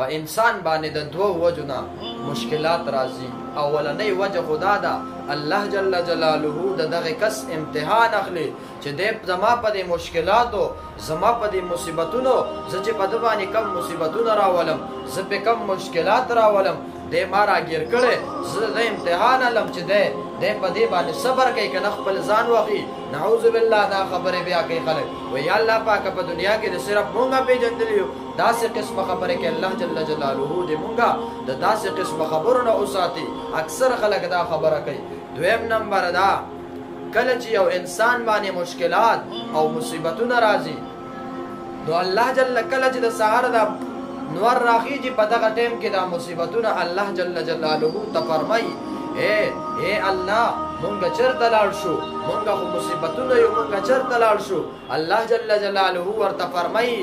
په انسان باندې د دوه وجو نه مشکلات راځي. اولنۍ وجه خدا ده الله جل جلاله د دغه کس امتحان اخلي چې د زما په دې مشکلاتو زما په دې مصیبتونو زه چې په د باندې کم مصیبتونه راولم زه په کم مشکلات راولم دې ما راګیر کړی زه د امتحان علم چې دی په دې باندې صبر کوي که نه خپل ځان وخي. نعوذ بالله دا خبرې بیا کوي خلک وایي یا الله پاکه په دنیا کې د صرف مونږه پېژندلي یو داسې قسمه خبرې کې الله جل جلاله دې مونږه د داسې قسمه خبرو نه وساتي. اکثر خلک دا خبره کوي. دویم نمبر دا کله چې یو انسان باندې مشکلات او مصیبتونه راځي نو الله جل کله چې د سهار دا نور راخیږي په دغه ټیم کې دا مصیبتونه الله جل جلاله ته فرمایي اے الله مونږ چرته لاړ شو مونږ خو مصیبتونه یو مونږ چرته لاړ شو. الله جل جلاله ورته فرمایي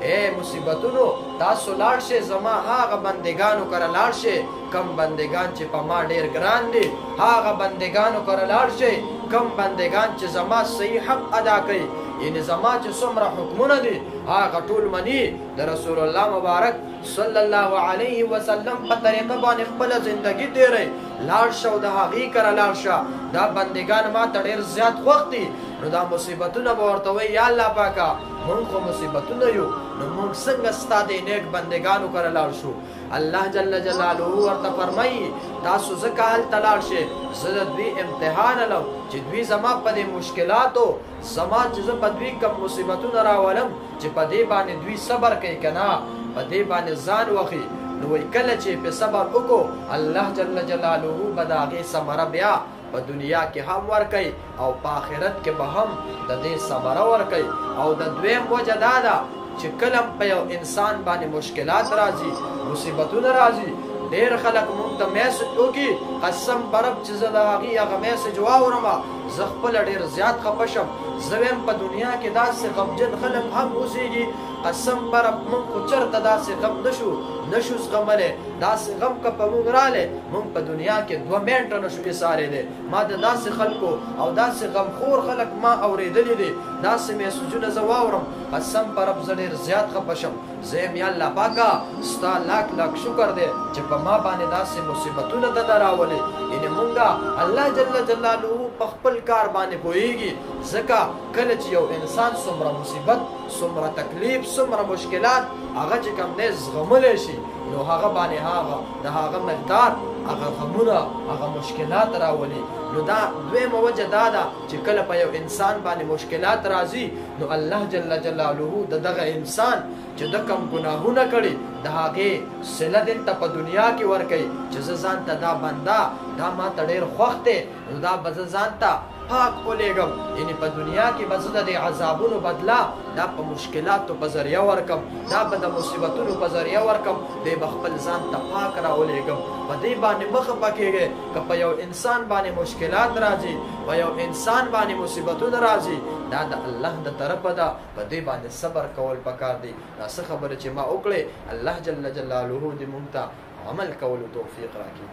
اے مصیبتونو تاسو لاړ شئ زما هغه بندگانو کره لاړ شئ کم بندگان چې په ما ډیر ګران دي هغه بندگانو کره لاړ شئ کم بندگان چې زما صحیح حق ادا کوي یعنی زما چې څومره حکمونه دي هغه ټول مني د رسول الله مبارک صلی الله علیه وسلم په طریقه باندې خپل زندگی تیری لاړ شو د هغې کره لاړ شه دا بندگان ما ته ډېر زیات خوښ دي نو دا مصیبتونه به ورته وایي یا الله پاکه مونږ خو مصیبتونه یو نو مونږ څنګه ستا د نیک بندگانو کره لاړ شو. الله جل جلاله ورته فرمایي تاسو ځکه هلته لاړ شئ زه د دوی امتحان لم چې دوی زما په دې مشکلاتو زما چې زه په دوی کم مصیبتونه راولم چې په دې باندې دوی صبر کوي که نه په دې باندې ځان وخي نو وایي کله چې په صبر وکړو الله جل جلاله به د هغې ثمره بیا په دنیا کې هم ورکوي او په آخرت کې به هم د دې ثمره ورکوي. او د دویم وجه دا ده چې کله په یو انسان باندې مشکلات راځي مصیبتونه راځي ډېر خلک مونږ ته میسج وکړي قسم په رب چې زه د هغې هغه میسج واورم زه خپله ډېر زیات خفه شم. زه ویم په دنیا کې داسې غمجن خلک هم اوسېږي قسم په رب مونږ خو چېرته داسې غم نشو زغملی داسې غم که په مونږ رالی مونږ په دنیا کې 2 منټه نشو ایساری دی. ما د داسې خلکو او داسې غمخور خلک ما اورېدلی دي داسې میسجونه زه واورم قسم په رب زه ډېر زیات خفه شم. زه یم یا الله پاکه ستا لاک شکر دی چې په ما باندې داسې مصیبتونه دله راولي یعنې مونږه الله جل جلاله په خپل کار باندې پوهېږي. ځکه کله چې یو انسان څومره مصیبت څومره تکلیف څومره مشکلات هغه چې کوم دی زغملی شي نو هغه باندې د هغه مقدار هغه غمونه هغه مشکلات راولي. نو دا دویمه وجه دا ده چې کله په یو انسان باندې مشکلات راځي نو الله جل جلاله د دغه انسان چې د کوم ګناهونه کړي د هغې صله دلته په دنیا کې ورکوي چې زه ځان ته دا بنده دا ما ته ډېر خوښ دی نو دا به زه ځان ته پاک ولیږم یعنې په دنیا کې به زه د دې عذابونو بدله دا په مشکلاتو په ذریعه ورکم دا به د مصیبتونو په ذریعه ورکم دی به خپل ځان ته پاک راولیږم. په دې باندې مه خفه کېږئ که په یو انسان باندې مشکلات راځي په یو انسان باندې مصیبتونه راځي دا د الله د طرفه ده په دې باندې صبر کول پکار دی. دا څه خبره چې ما وکړې الله جل جلاله دې موږ ته عمل کولو توفیق راکړي.